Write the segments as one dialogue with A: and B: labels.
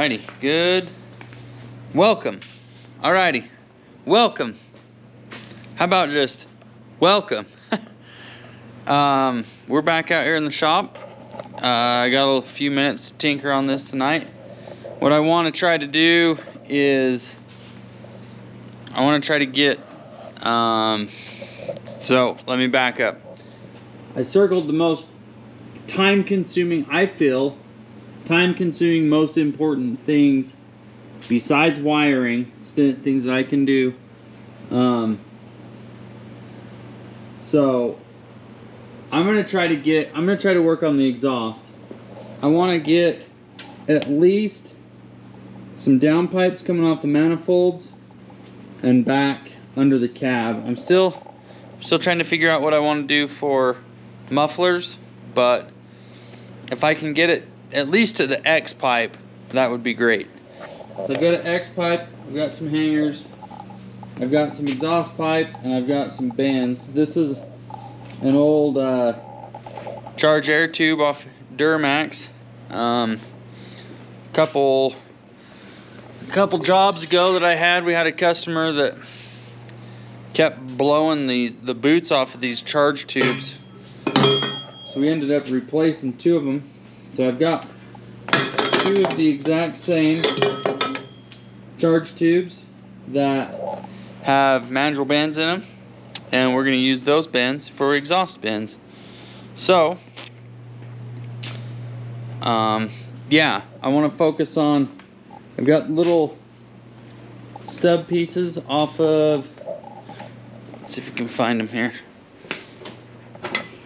A: Alrighty, good. Welcome. Alrighty, welcome. How about just welcome? We're back out here in the shop. I got a few minutes to tinker on this tonight. What I want to try to do is I want to try to get so let me back up. I circled the most time-consuming, time-consuming, most important things besides wiring, things that I can do. So I'm gonna try to work on the exhaust. I want to get at least some downpipes coming off the manifolds and back under the cab. I'm still trying to figure out what I want to do for mufflers, but if I can get it at least to the X pipe, that would be great. So I've got an X pipe, I've got some hangers, I've got some exhaust pipe, and I've got some bands. This is an old charge air tube off Duramax. Couple jobs ago that I had, we had a customer that kept blowing the boots off of these charge tubes. So we ended up replacing two of them. So I've got two of the exact same charge tubes that have mandrel bands in them, and we're going to use those bands for exhaust bands. So yeah, I want to focus on, I've got little stub pieces off of, let's see if we can find them here.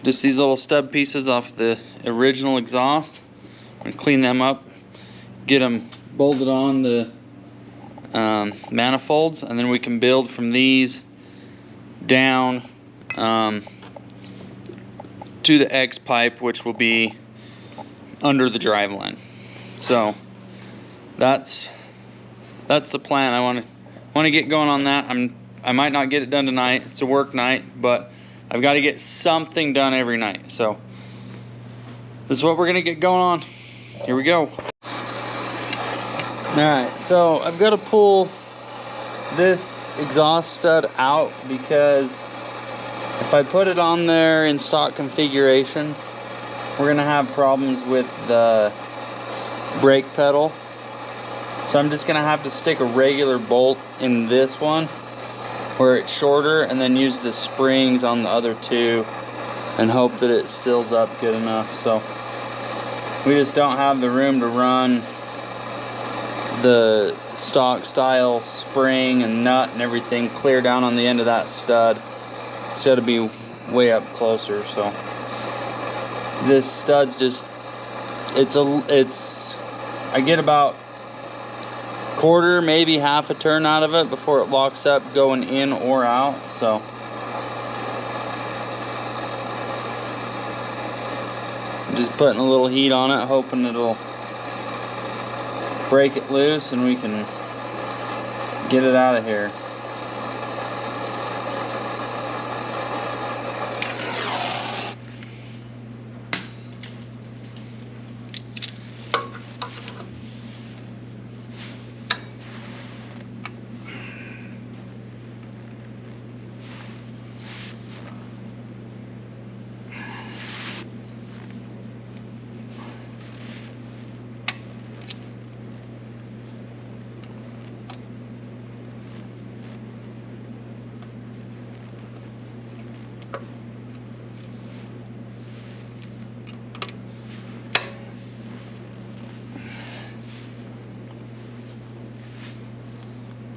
A: Just these little stub pieces off the original exhaust. I'm going to clean them up, get them bolted on the manifolds, and then we can build from these down to the X pipe, which will be under the driveline. So that's the plan. I want to get going on that. I might not get it done tonight. It's a work night, but I've got to get something done every night. So this is what we're gonna get going on. Here we go. Alright, so I've got to pull this exhaust stud out because if I put it on there in stock configuration, we're gonna have problems with the brake pedal. So I'm just gonna have to stick a regular bolt in this one where it's shorter, and then use the springs on the other two and hope that it seals up good enough. So we just don't have the room to run the stock style spring and nut and everything clear down on the end of that stud. It's got to be way up closer. So this stud's just, I get about quarter, maybe half a turn out of it before it locks up going in or out. So I'm just putting a little heat on it, hoping it'll break it loose and we can get it out of here.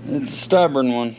A: It's a stubborn one.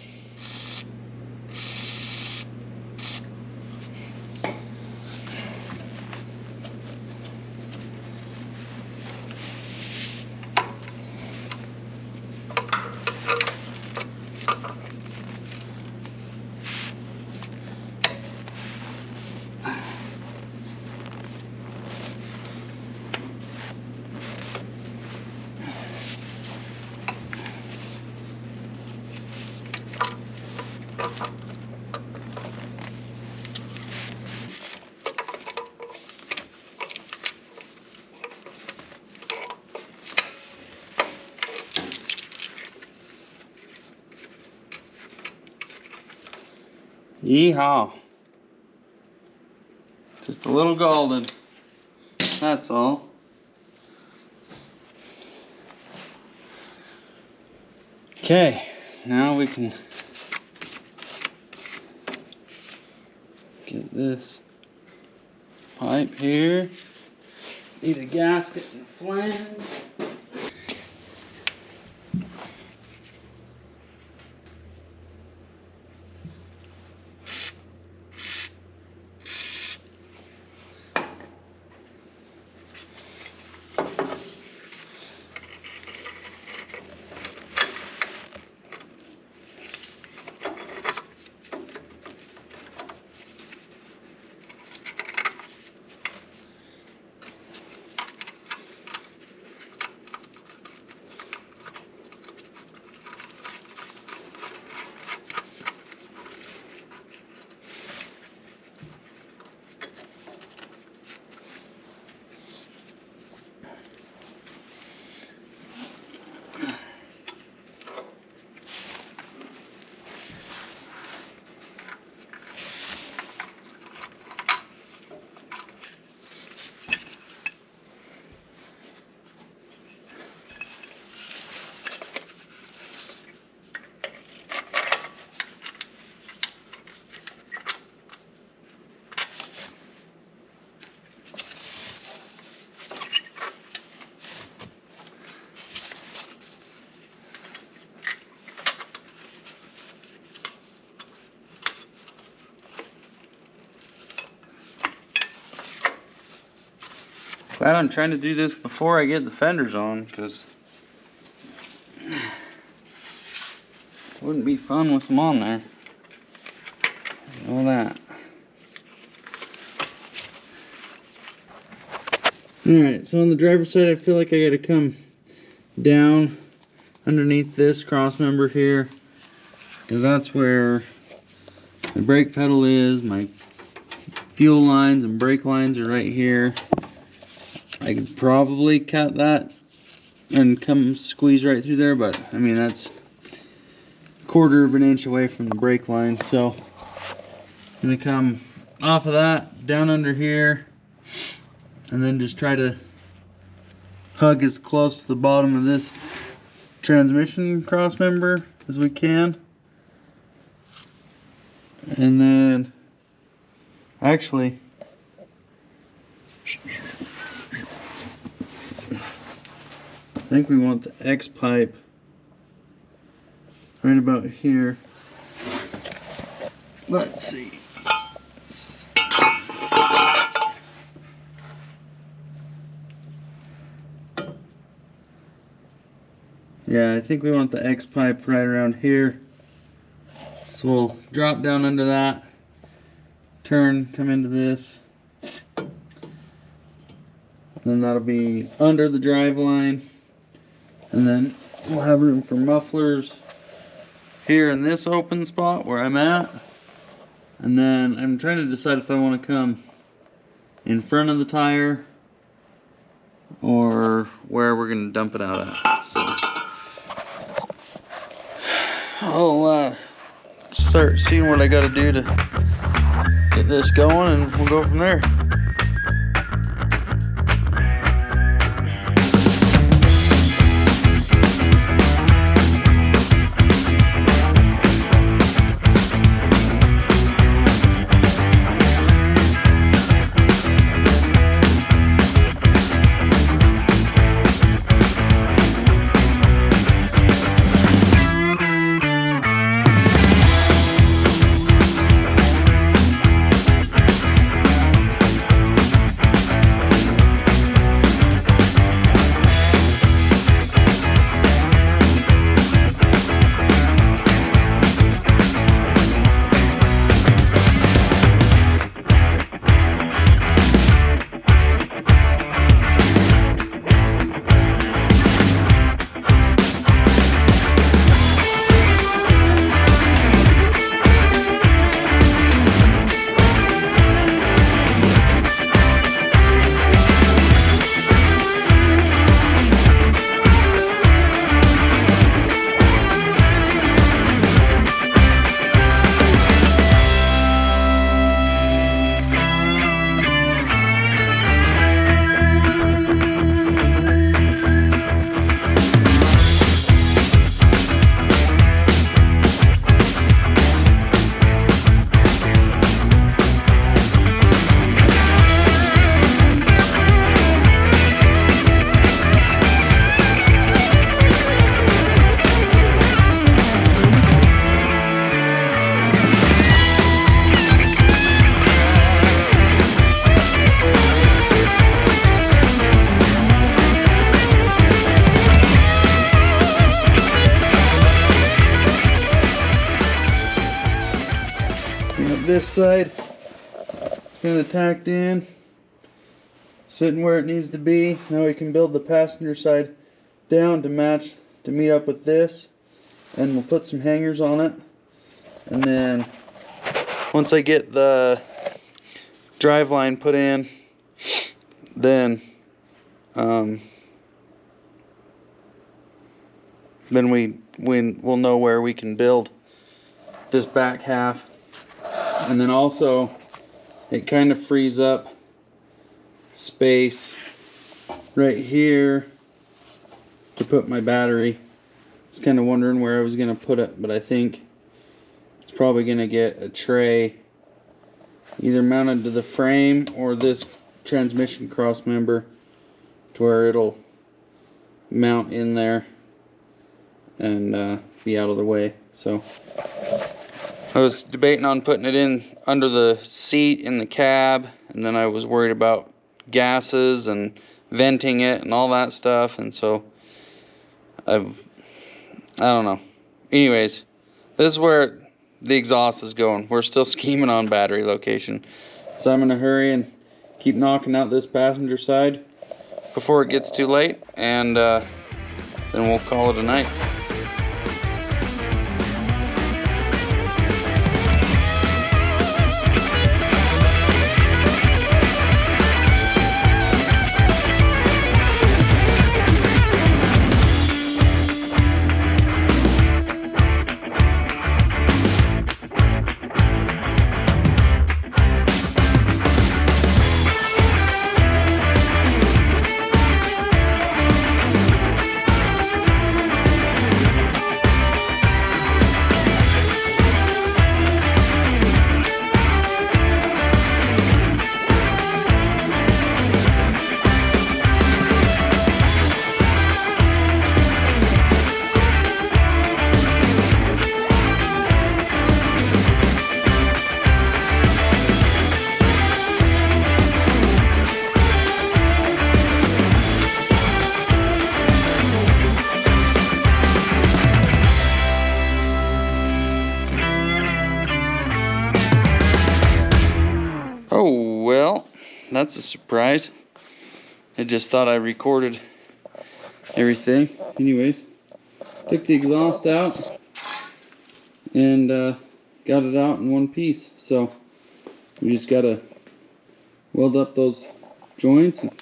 A: Yeehaw. Just a little golden. That's all. Okay, now we can get this pipe here. Need a gasket and flange. Glad I'm trying to do this before I get the fenders on, because it wouldn't be fun with them on there. All that. Alright, so on the driver's side, I feel like I gotta come down underneath this cross member here, because that's where my brake pedal is. My fuel lines and brake lines are right here. I could probably cut that and come squeeze right through there, but I mean, that's a 1/4 of an inch away from the brake line. So I'm gonna come off of that down under here and then just try to hug as close to the bottom of this transmission cross member as we can. And then actually I think we want the X pipe right about here. Let's see. Yeah, I think we want the X pipe right around here. So we'll drop down under that, turn, come into this. And then that'll be under the drive line. And then we'll have room for mufflers here in this open spot where I'm at. And then I'm trying to decide if I want to come in front of the tire or where we're going to dump it out at. So I'll start seeing what I got to do to get this going, and we'll go from there. this side kind of tacked in, sitting where it needs to be. Now we can build the passenger side down to meet up with this, and we'll put some hangers on it. And then once I get the driveline put in, then we'll know where we can build this back half. And then also it kind of frees up space right here to put my battery. I was kind of wondering where I was going to put it, but I think it's probably going to get a tray either mounted to the frame or this transmission cross member to where it'll mount in there and be out of the way. So I was debating on putting it in under the seat in the cab, and then I was worried about gases and venting it and all that stuff, and so I don't know. Anyways, this is where the exhaust is going. We're still scheming on battery location, so I'm gonna hurry and keep knocking out this passenger side before it gets too late, and then we'll call it a night. Oh, well, that's a surprise. I just thought I recorded everything. Anyways, took the exhaust out and got it out in one piece. So we just gotta weld up those joints and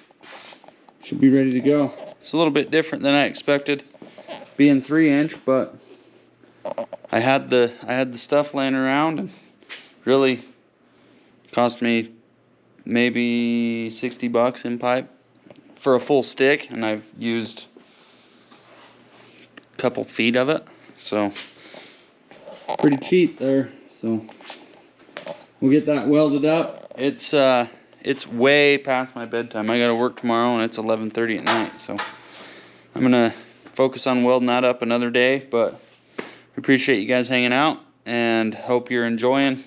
A: should be ready to go. It's a little bit different than I expected, being 3-inch, but I had the stuff laying around, and really cost me maybe 60 bucks in pipe for a full stick, and I've used a couple feet of it, so pretty cheap there. So we'll get that welded up. It's way past my bedtime. I gotta work tomorrow, and it's 11:30 at night, so I'm gonna focus on welding that up another day. But we appreciate you guys hanging out and hope you're enjoying.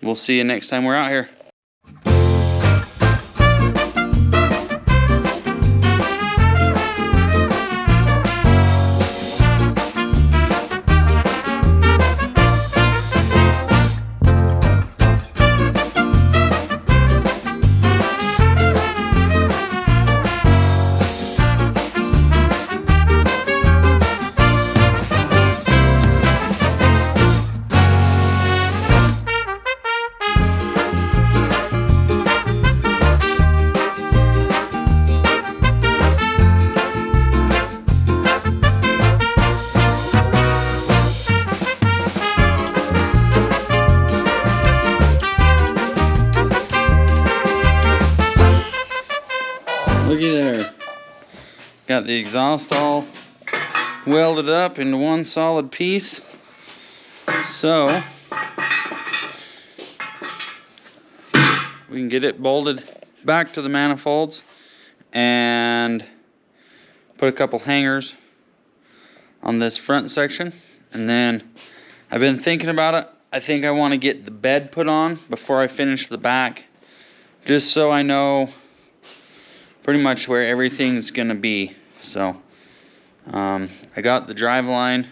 A: We'll see you next time we're out here. Looky there. Got the exhaust all welded up into one solid piece. So we can get it bolted back to the manifolds and put a couple hangers on this front section. And then I've been thinking about it. I think I want to get the bed put on before I finish the back, just so I know pretty much where everything's gonna be. So I got the drive line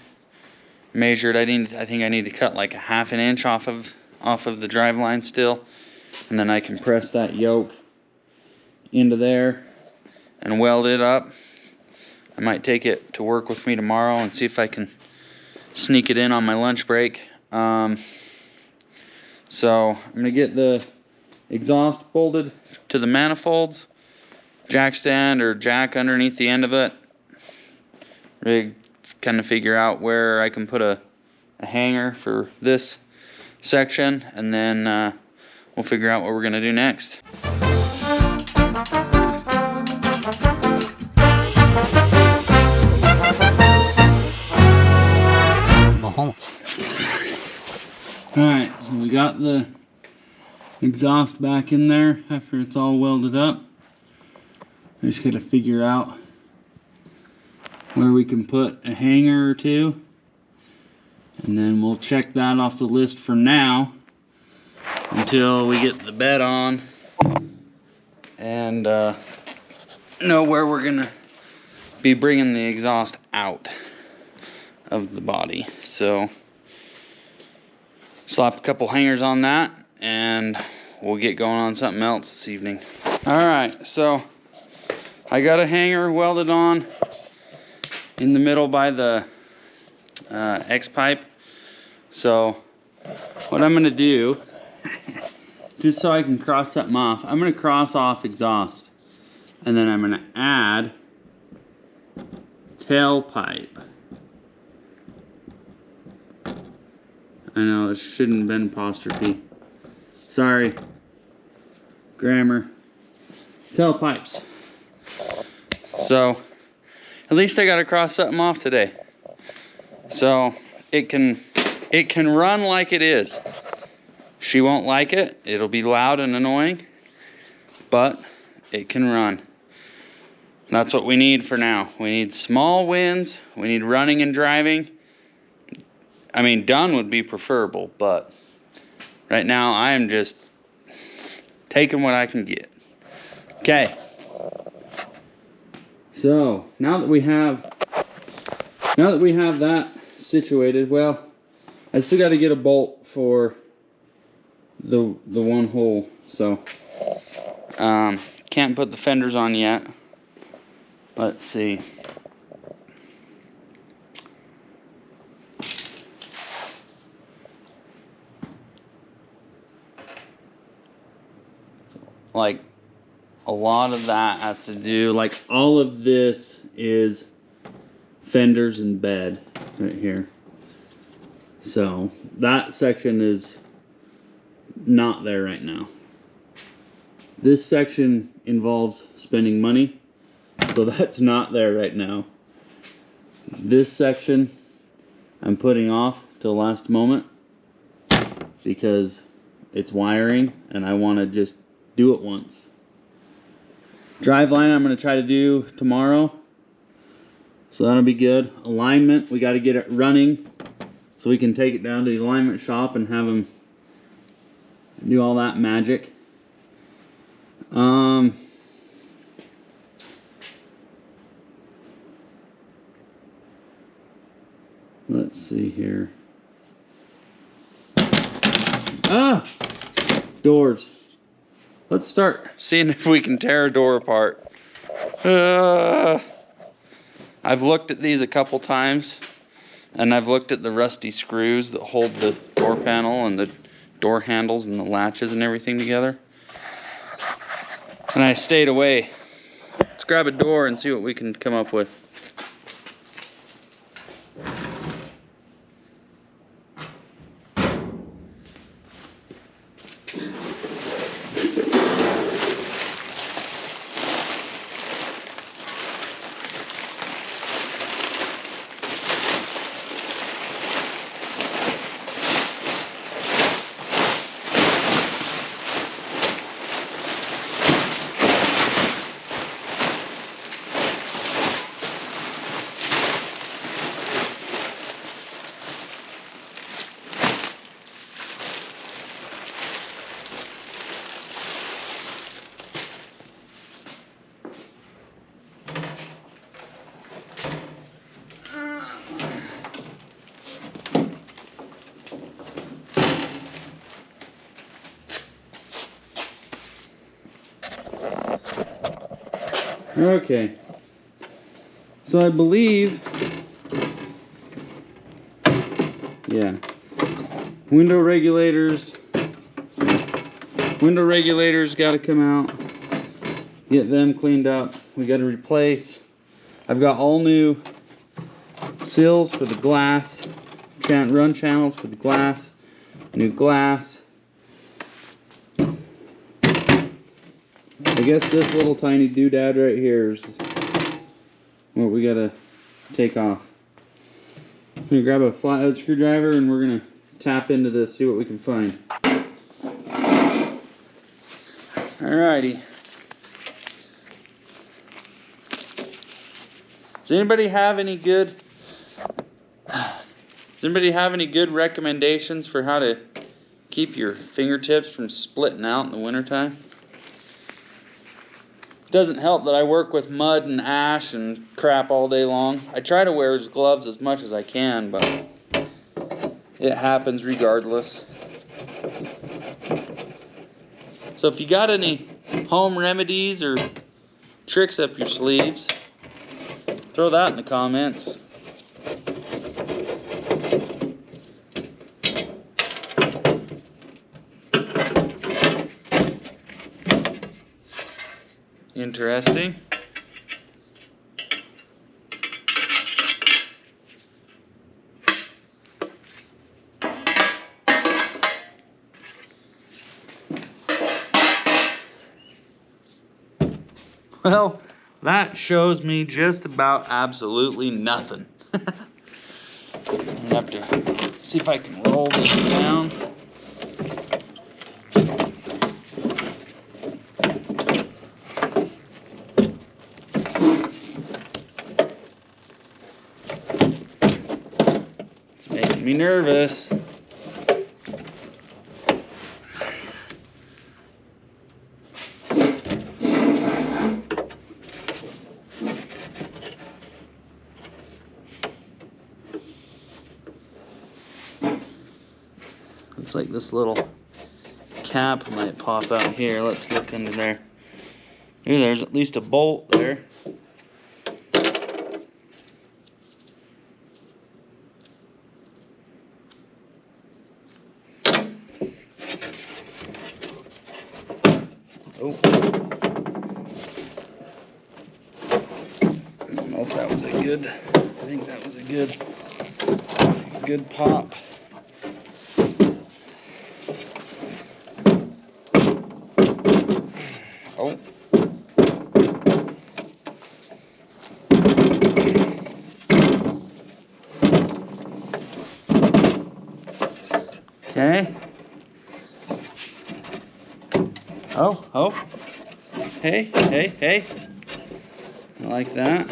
A: measured. I think I need to cut like a 1/2 inch off off of the driveline still, and then I can press that yoke into there and weld it up. I might take it to work with me tomorrow and see if I can sneak it in on my lunch break. So I'm gonna get the exhaust bolted to the manifolds, jack stand or jack underneath the end of it. Really kind of figure out where I can put a hanger for this section, and then we'll figure out what we're gonna do next. Alright, so we got the exhaust back in there after it's all welded up. I just gotta figure out where we can put a hanger or two, and then we'll check that off the list for now until we get the bed on and know where we're gonna be bringing the exhaust out of the body. So slap a couple hangers on that and we'll get going on something else this evening. Alright, so I got a hanger welded on in the middle by the X pipe. So what I'm gonna do, just so I can cross something off, I'm gonna cross off exhaust, and then I'm gonna add tailpipe. I know, it shouldn't have been apostrophe. Sorry. Grammar. Tailpipes. So, at least I got to cross something off today. So, it can run like it is. She won't like it. It'll be loud and annoying. But, it can run. That's what we need for now. We need small wins. We need running and driving. I mean, done would be preferable, but right now I am just taking what I can get. Okay. So now that we have that situated, well, I still got to get a bolt for the one hole. So can't put the fenders on yet. Let's see. Like, a lot of that has to do, like, all of this is fenders and bed right here. So that section is not there right now. This section involves spending money, so that's not there right now. This section I'm putting off till last moment because it's wiring and I want to just do it once. Driveline I'm going to try to do tomorrow, so that'll be good. Alignment, we got to get it running so we can take it down to the alignment shop and have them do all that magic. Let's see here. Doors. Let's start seeing if we can tear a door apart. I've looked at these a couple times, and I've looked at the rusty screws that hold the door panel and the door handles and the latches and everything together. And I stayed away. Let's grab a door and see what we can come up with. Okay. So I believe, yeah, window regulators got to come out, get them cleaned up. We got to replace. I've got all new seals for the glass, run channels for the glass, new glass. I guess this little tiny doodad right here is what we gotta take off. I'm gonna grab a flathead screwdriver and we're gonna tap into this, see what we can find. Alrighty. Does anybody have any good recommendations for how to keep your fingertips from splitting out in the wintertime? Doesn't help that I work with mud and ash and crap all day long. I try to wear gloves as much as I can, but it happens regardless. So if you got any home remedies or tricks up your sleeves, throw that in the comments. Interesting. Well, that shows me just about absolutely nothing. I'm gonna have to see if I can roll this down. It's making me nervous. Looks like this little cap might pop out here. Let's look under there. Ooh, there's at least a bolt there. Oh. I don't know if that was a good, I think that was a good pop. Oh. Okay. Oh, oh. Hey, hey, hey. I like that.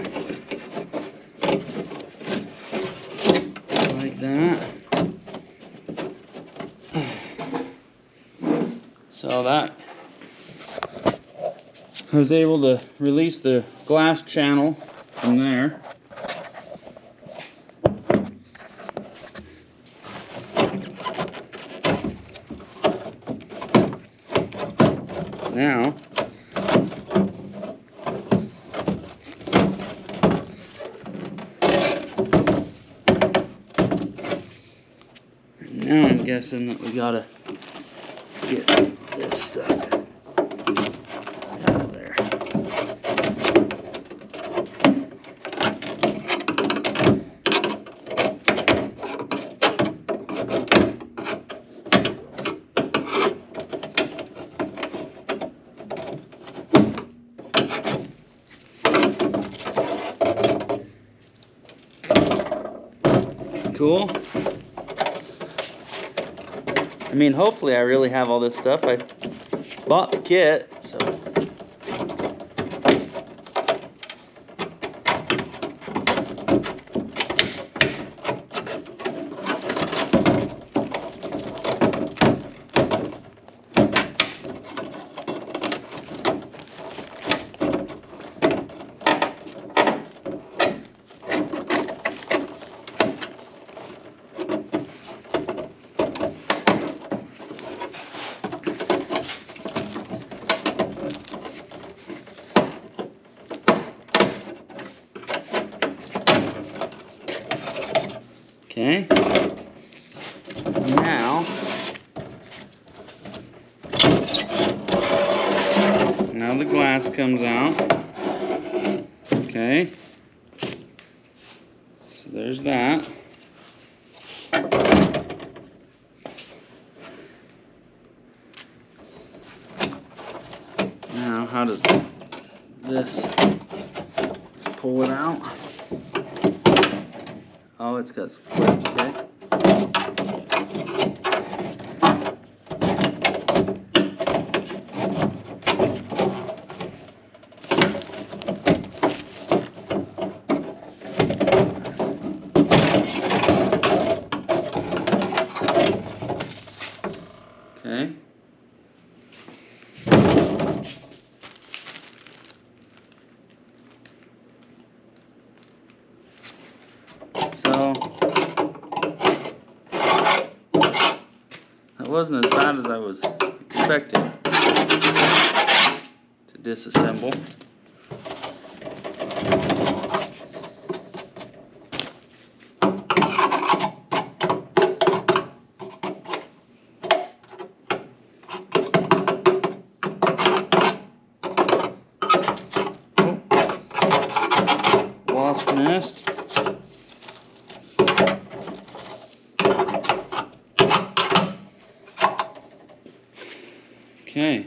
A: I like that. So that I was able to release the glass channel from there. Now I'm guessing that we gotta get this stuff out of there. Cool. I mean, hopefully I really have all this stuff. I bought the kit, so. the glass comes out. Okay. So there's that. Now, how does this just pull it out? Oh, it's got some clips, okay. Okay. So that wasn't as bad as I was expecting to disassemble. Wasp nest. Okay.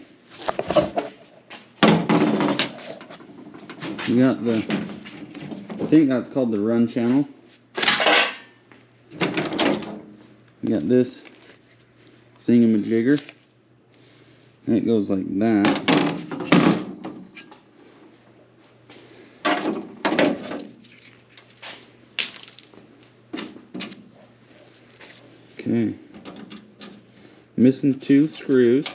A: We got the, I think that's called the run channel. We got this thingamajigger. And it goes like that. Okay. Missing 2 screws.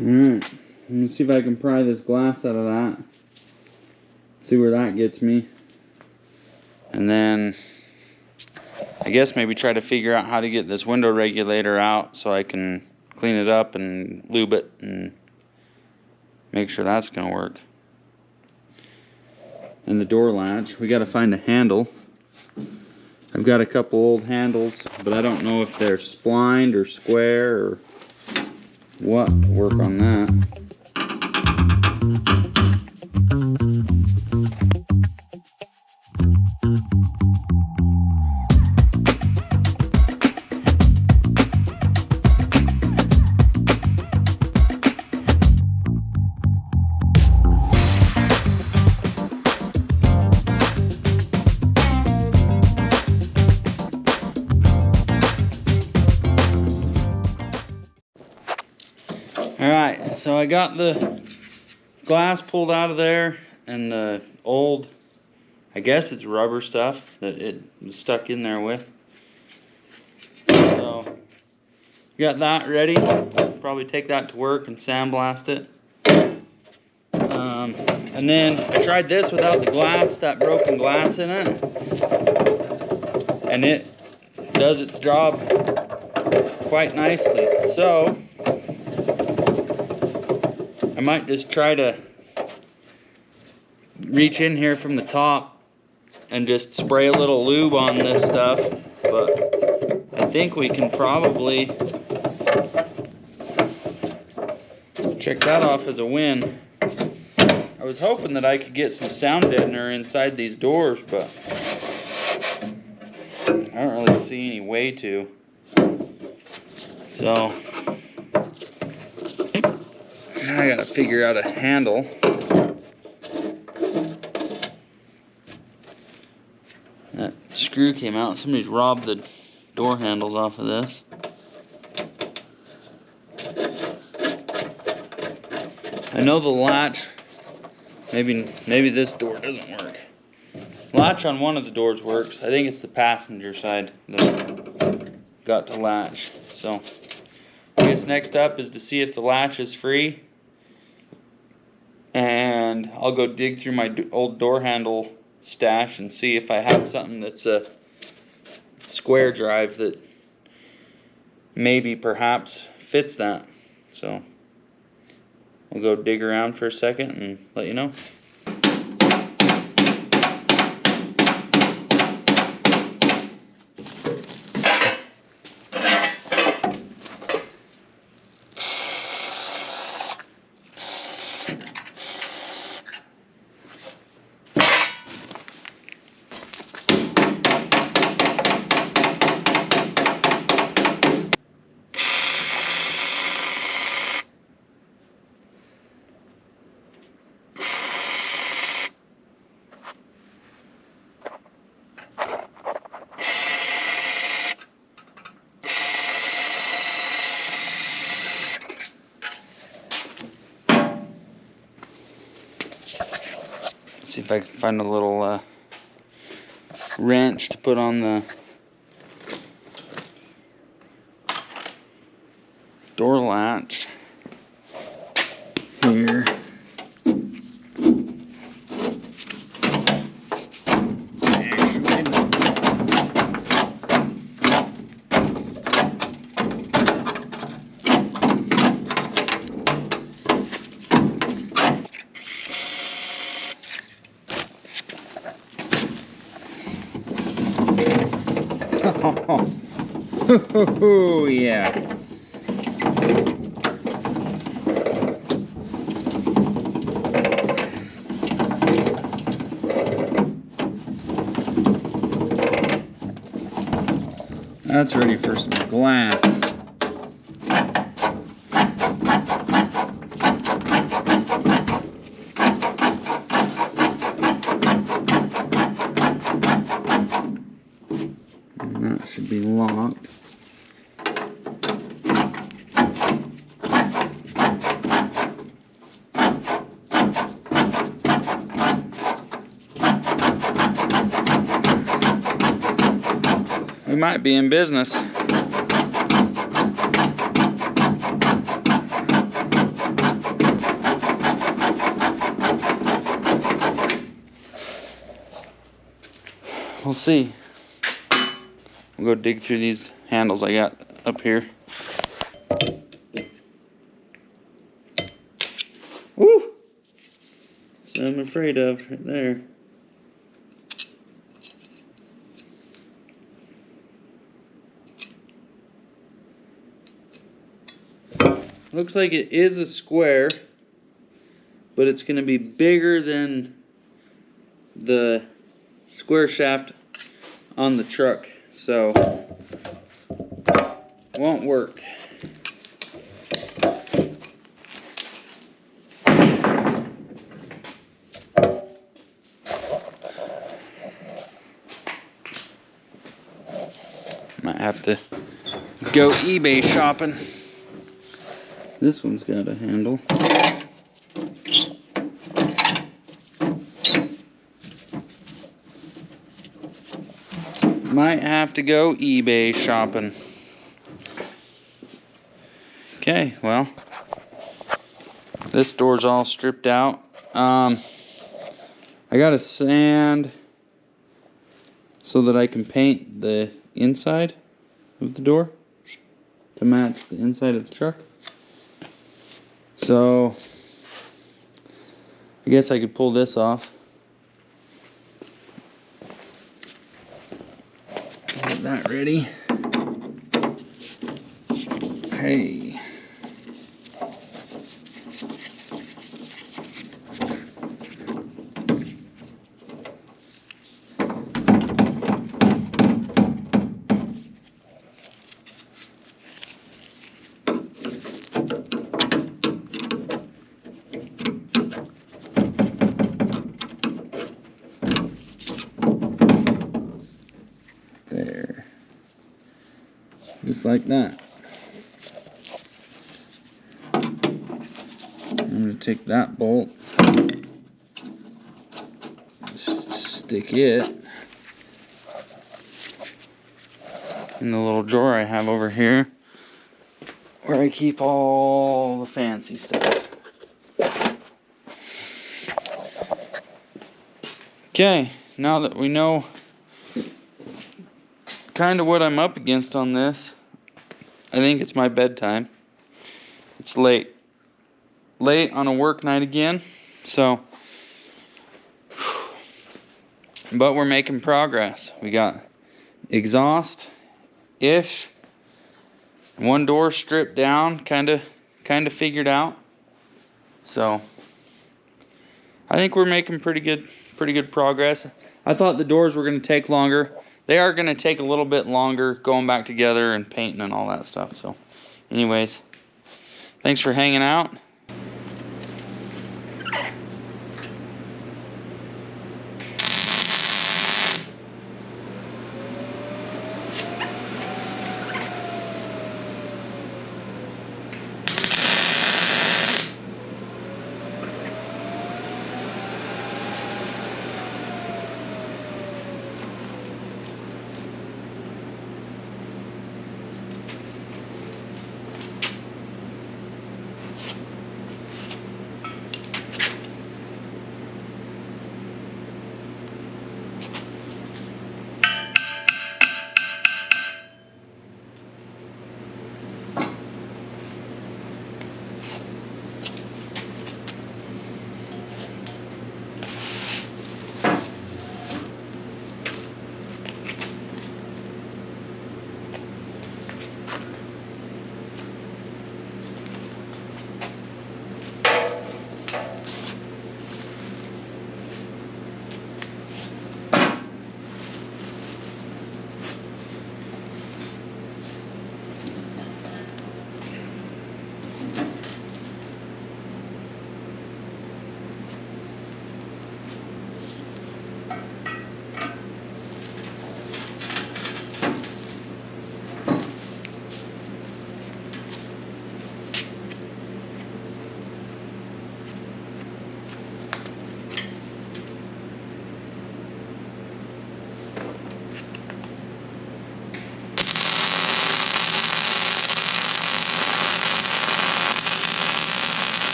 A: Alright, let me see if I can pry this glass out of that. See where that gets me. And then I guess maybe try to figure out how to get this window regulator out so I can clean it up and lube it and make sure that's going to work. And the door latch, we got to find a handle. I've got a couple old handles, but I don't know if they're splined or square or what to work on that. Alright, so I got the glass pulled out of there and the old, I guess it's rubber stuff that it was stuck in there with. So, got that ready. Probably take that to work and sandblast it. And then I tried this without the glass, that broken glass in it. And it does its job quite nicely. So, I might just try to reach in here from the top and just spray a little lube on this stuff, but I think we can probably check that off as a win. I was hoping that I could get some sound deadener inside these doors, but I don't really see any way to. So now I gotta figure out a handle. That screw came out. Somebody's robbed the door handles off of this. I know the latch, maybe this door doesn't work. Latch on one of the doors works. I think it's the passenger side that got to latch. So I guess next up is to see if the latch is free. And I'll go dig through my old door handle stash and see if I have something that's a square drive that maybe perhaps fits that. So we'll go dig around for a second and let you know. See if I can find a little wrench to put on the door latch here. Oh, yeah. That's ready for some glass. And that should be locked. We might be in business. We'll see. We'll go dig through these handles I got up here. Woo! That's what I'm afraid of right there. Looks like it is a square, but it's going to be bigger than the square shaft on the truck, so won't work. Might have to go eBay shopping. This one's got a handle. Might have to go eBay shopping. Okay, well, this door's all stripped out. I gotta sand so that I can paint the inside of the door to match the inside of the truck. So I guess I could pull this off. Get that ready. Hey. There. Just like that. I'm going to take that bolt, stick it in the little drawer I have over here where I keep all the fancy stuff. Okay, now that we know kind of what I'm up against on this, I think it's my bedtime. It's late. late on a work night again. So, but we're making progress. We got exhaust-ish. One door stripped down, kind of figured out. So I think we're making pretty good progress. I thought the doors were going to take longer. They are going to take a little bit longer going back together and painting and all that stuff. So anyways, thanks for hanging out.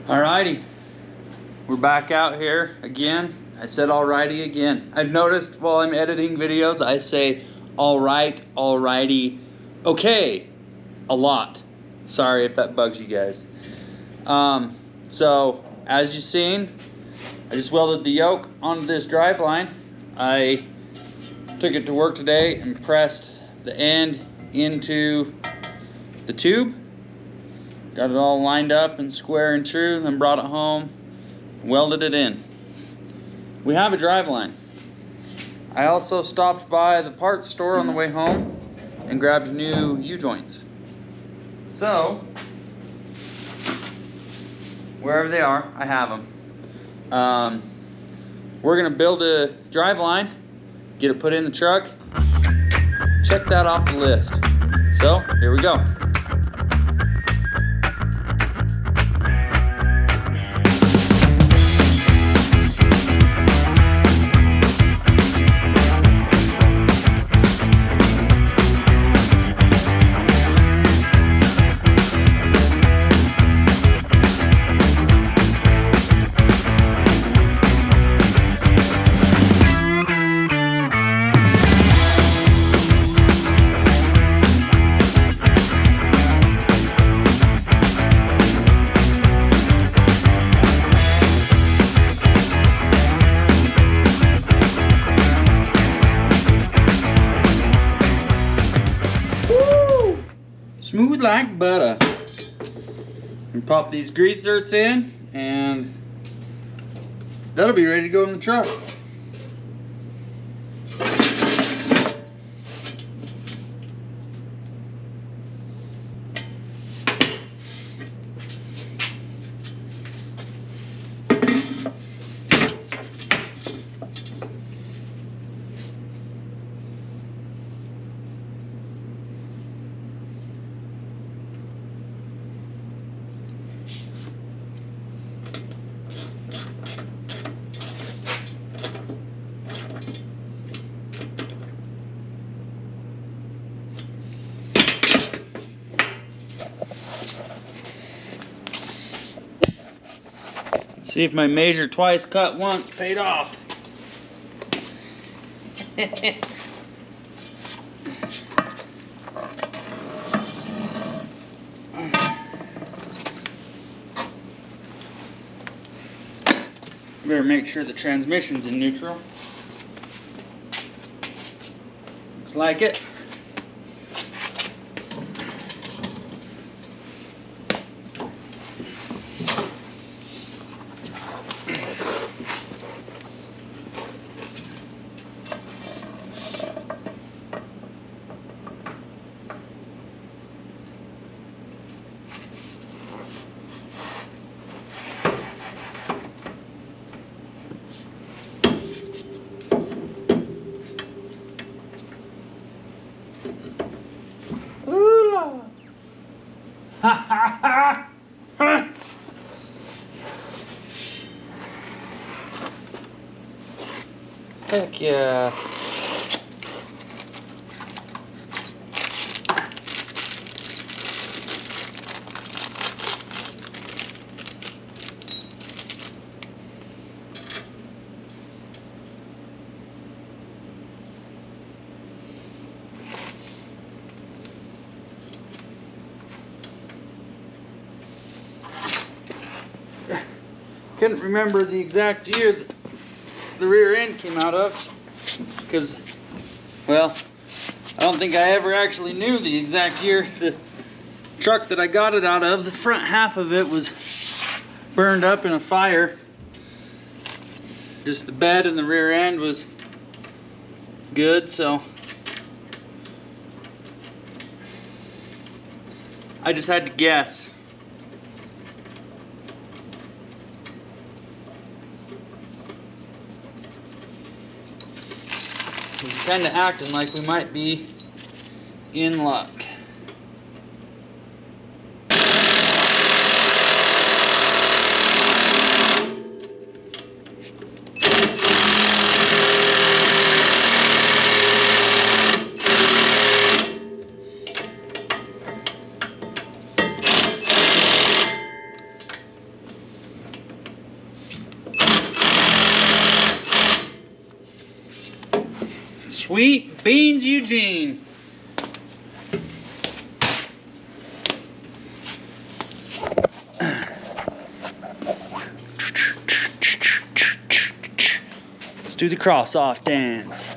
A: Alrighty, we're back out here again. I said alrighty again. I've noticed while I'm editing videos, I say alright, alrighty, okay, a lot. Sorry if that bugs you guys. So, as you've seen, I just welded the yoke onto this driveline. I took it to work today and pressed the end into the tube. Got it all lined up and square and true, then brought it home, welded it in. We have a driveline. I also stopped by the parts store on the way home and grabbed new U-joints. So, wherever they are, I have them. We're gonna build a driveline, get it put in the truck, check that off the list. So, here we go. Smooth like butter. And pop these grease zerts in, and that'll be ready to go in the truck. See if my measure twice, cut once paid off. Better make sure the transmission's in neutral. Looks like it. Heck yeah. Couldn't remember the exact year that the rear end came out of, because, well, I don't think I ever actually knew the exact year. The truck that I got it out of, the front half of it was burned up in a fire. Just the bed and the rear end was good, so I just had to guess. We're kind of acting like we might be in luck. Sweet beans, Eugene. Let's do the cross-off dance.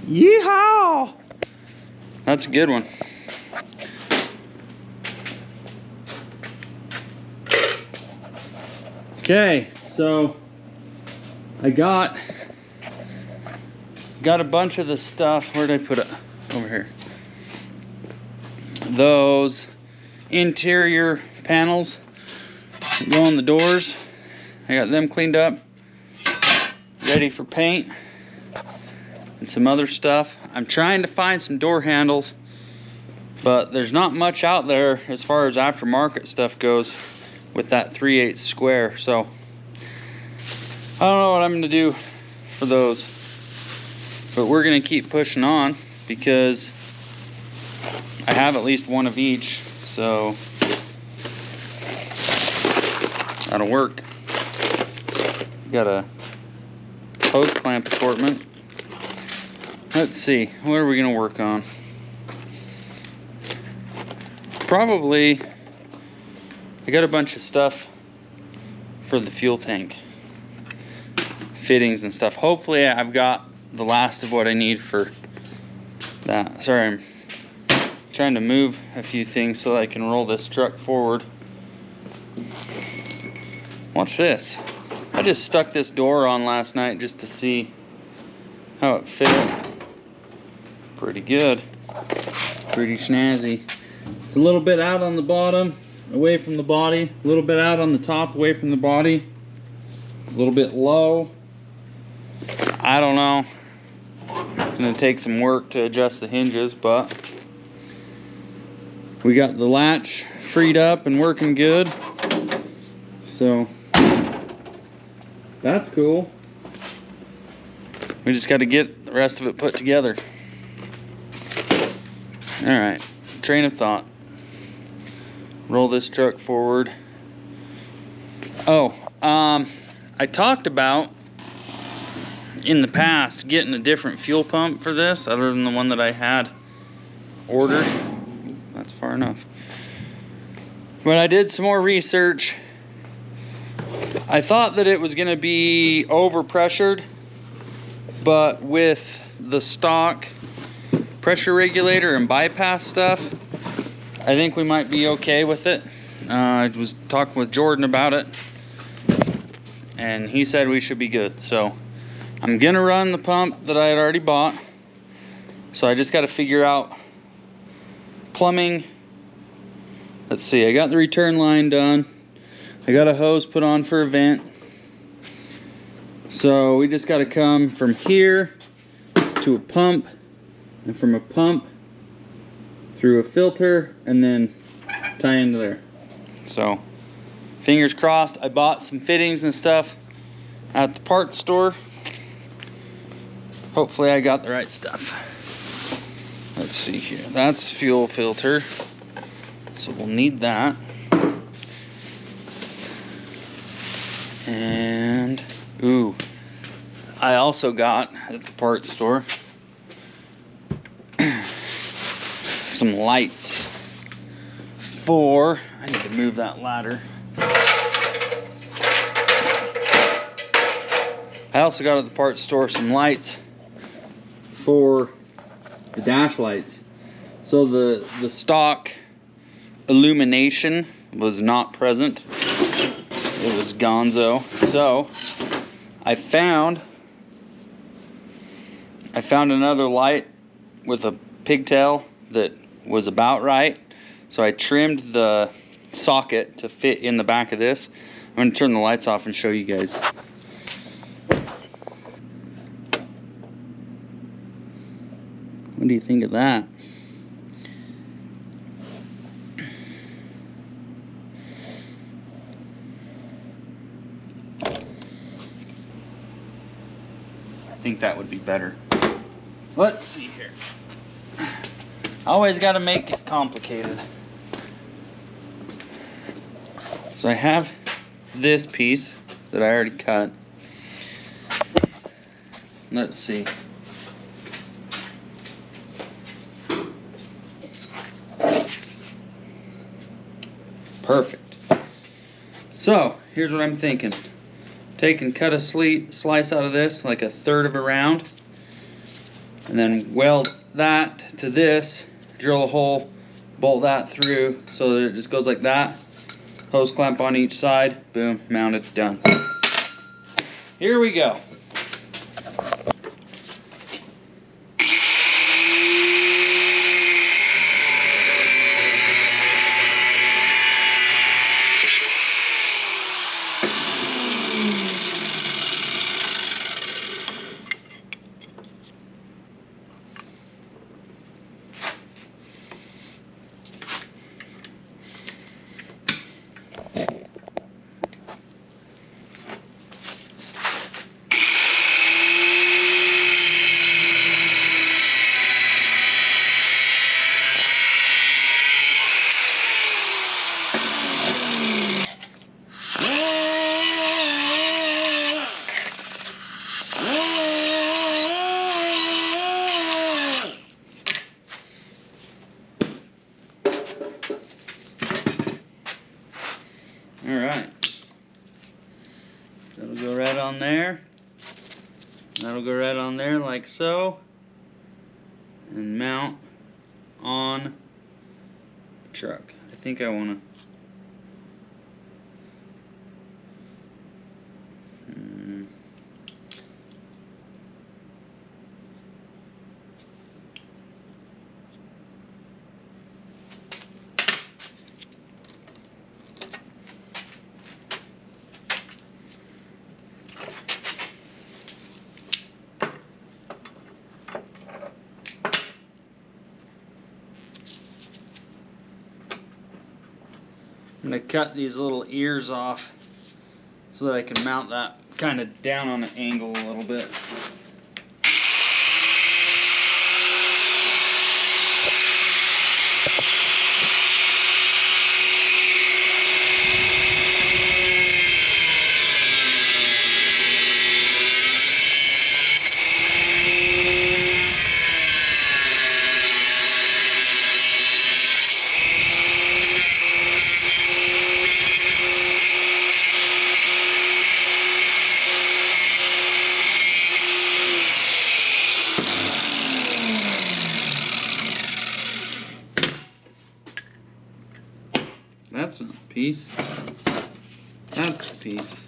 A: Yeehaw! That's a good one. Okay, so I got a bunch of the stuff. Where did I put it? Over here. Those interior panels that go on the doors. I got them cleaned up, ready for paint, and some other stuff. I'm trying to find some door handles, but there's not much out there as far as aftermarket stuff goes with that 3/8 square. So I don't know what I'm gonna do for those, but we're gonna keep pushing on because I have at least one of each, so that'll work. Got a hose clamp assortment. Let's see, what are we gonna work on? Probably, I got a bunch of stuff for the fuel tank. Fittings and stuff. Hopefully I've got the last of what I need for that. Sorry, I'm trying to move a few things so I can roll this truck forward. Watch this. I just stuck this door on last night just to see how it fit. Pretty good. Pretty snazzy. It's a little bit out on the bottom, away from the body. A little bit out on the top, away from the body. It's a little bit low. I don't know. It's gonna take some work to adjust the hinges, but we got the latch freed up and working good. So that's cool. We just got to get the rest of it put together. All right, train of thought. Roll this truck forward. Oh, I talked about in the past getting a different fuel pump for this other than the one that I had ordered. That's far enough. But I did some more research. I thought that it was going to be overpressured, but with the stock pressure regulator and bypass stuff, I think we might be okay with it. I was talking with Jordan about it, and he said we should be good. So I'm gonna run the pump that I had already bought. So I just got to figure out plumbing. Let's see, I got the return line done. I got a hose put on for a vent. So we just got to come from here to a pump, and from a pump through a filter, and then tie into there. So fingers crossed. I bought some fittings and stuff at the parts store. Hopefully I got the right stuff. Let's see here. That's fuel filter, so we'll need that. And ooh, I also got at the parts store some lights for, I need to move that ladder. I also got at the parts store some lights for the dash lights. So the stock illumination was not present. It was gonzo. So I found another light with a pigtail that was about right. So I trimmed the socket to fit in the back of this. I'm going to turn the lights off and show you guys. What do you think of that? I think that would be better. Let's see here. Always got to make it complicated. So I have this piece that I already cut. Let's see. Perfect. So here's what I'm thinking. Take and cut a slice out of this, like 1/3 of a round, and then weld that to this, drill a hole, bolt that through so that it just goes like that. Hose clamp on each side, boom, mounted, done. Here we go. Alright, that'll go right on there, that'll go right on there like so, and mount on the truck. I think I want to I'm going to cut these little ears off so that I can mount that kind of down on an angle a little bit. that's not the piece. That's the piece.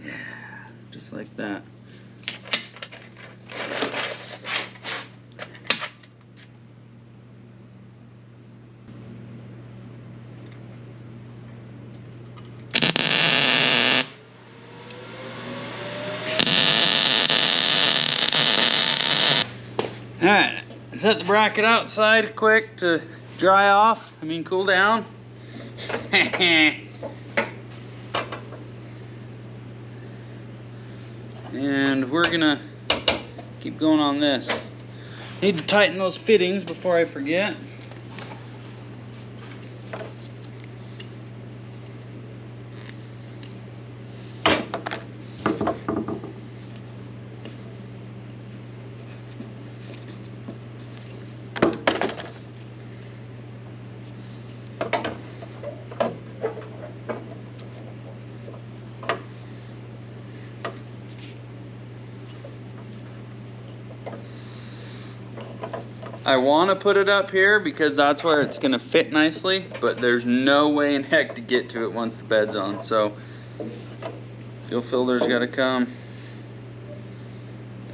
A: Yeah, just like that. Alright, set the bracket outside quick to dry off, cool down. And we're gonna keep going on this. Need to tighten those fittings before I forget. I want to put it up here because that's where it's going to fit nicely, but there's no way in heck to get to it once the bed's on. So fuel filter's got to come.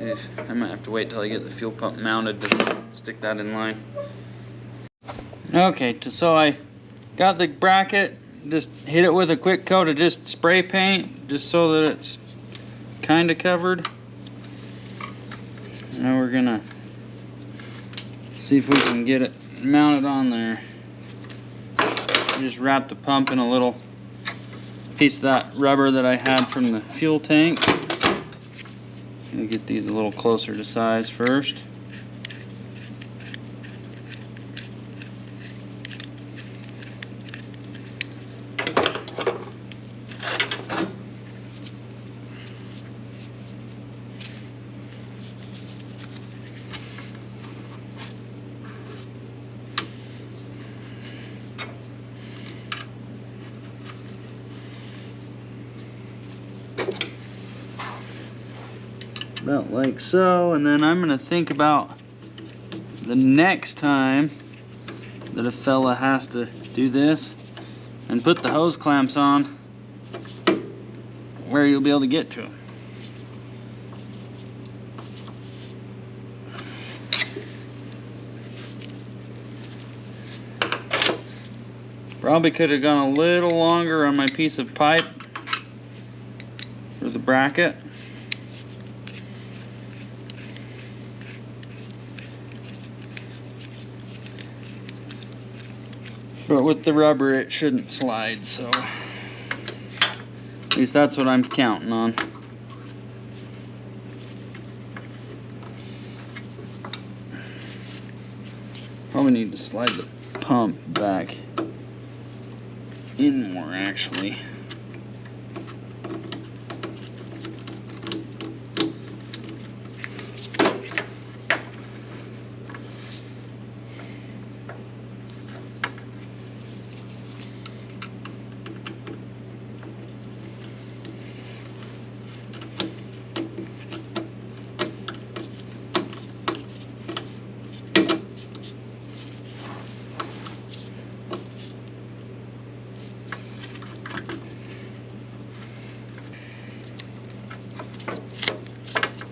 A: I might have to wait till I get the fuel pump mounted to stick that in line. Okay, so I got the bracket, just hit it with a quick coat of just spray paint, just so that it's kind of covered. Now we're gonna see if we can get it mounted on there. Just wrap the pump in a little piece of that rubber that I had from the fuel tank. Gonna get these a little closer to size first. About like so, and then I'm gonna think about the next time that a fella has to do this and put the hose clamps on where you'll be able to get to them. Probably could have gone a little longer on my piece of pipe for the bracket. But with the rubber, it shouldn't slide, so at least that's what I'm counting on. Probably need to slide the pump back in more, actually.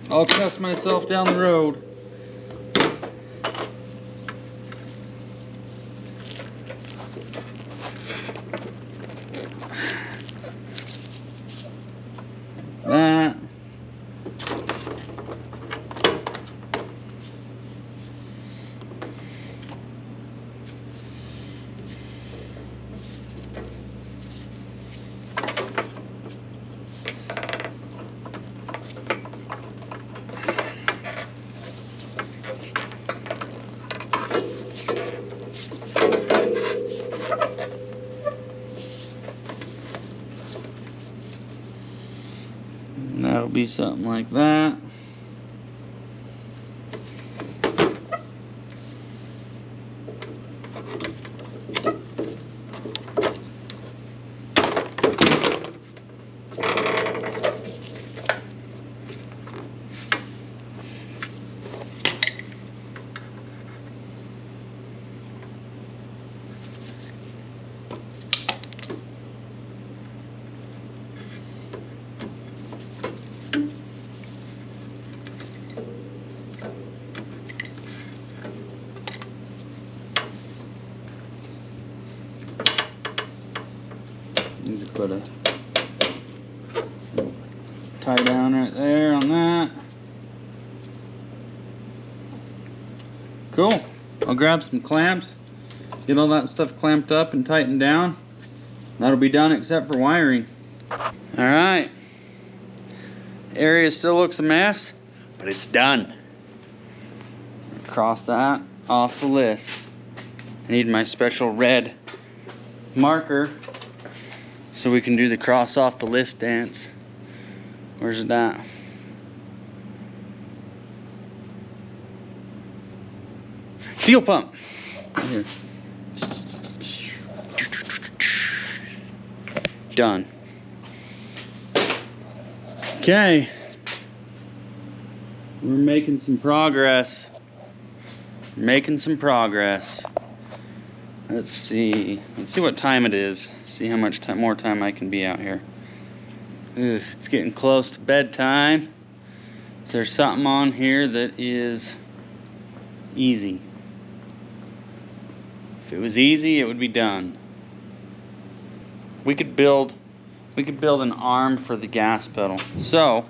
A: I'll test myself down the road. That. That'll be something like that. put a tie down right there on that. Cool. I'll grab some clamps, get all that stuff clamped up and tightened down. That'll be done except for wiring. Alright. Area still looks a mess, but it's done. Cross that off the list. I need my special red marker so we can do the cross off the list dance. Where's it at? Fuel pump. Here. Done. Okay. We're making some progress. Making some progress. Let's see what time it is. See how much more time I can be out here. Ugh, it's getting close to bedtime. Is there something on here that is easy? If it was easy, it would be done. We could build an arm for the gas pedal. So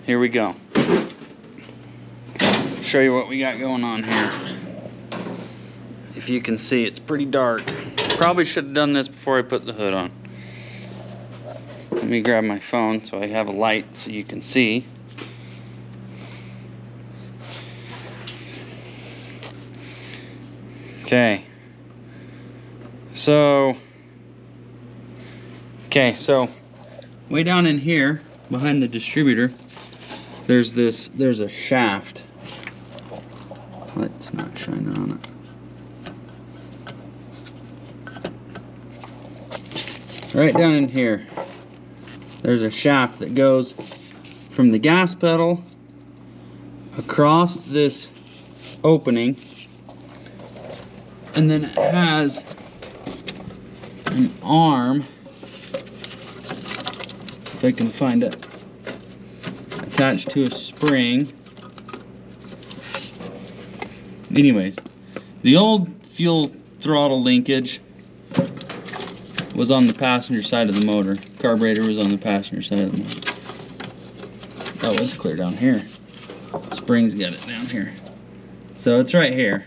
A: here we go. Show you what we got going on here. If you can see, it's pretty dark. Probably should have done this before I put the hood on. Let me grab my phone so I have a light so you can see. Okay. So way down in here behind the distributor, there's a shaft. Let's not shine on it. Right down in here, there's a shaft that goes from the gas pedal across this opening, and then it has an arm, so if I can find it, attached to a spring. Anyways, the old fuel throttle linkage was on the passenger side of the motor. Carburetor was on the passenger side of the motor. Oh, it's clear down here. Spring's got it down here. So it's right here.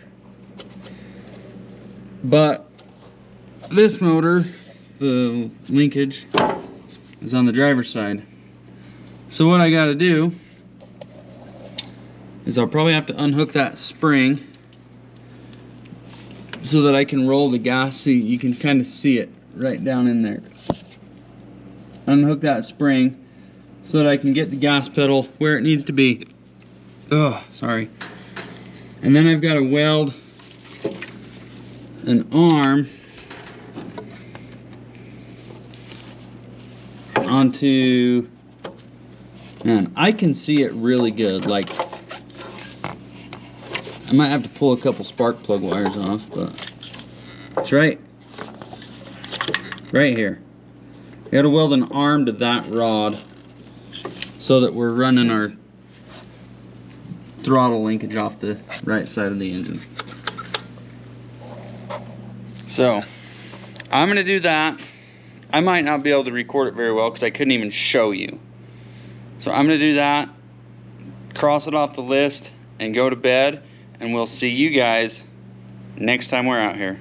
A: But this motor, the linkage, is on the driver's side. So what I gotta do is I'll probably have to unhook that spring so that I can roll the gas seat. You can kind of see it right down in there. Unhook that spring so that I can get the gas pedal where it needs to be. Oh, sorry. And then I've got to weld an arm onto, man, I can see it really good. Like, I might have to pull a couple spark plug wires off, but it's right here. You gotta weld an arm to that rod so that we're running our throttle linkage off the right side of the engine. So I'm gonna do that. I might not be able to record it very well because I couldn't even show you. So I'm gonna do that, cross it off the list, and go to bed, and we'll see you guys next time we're out here.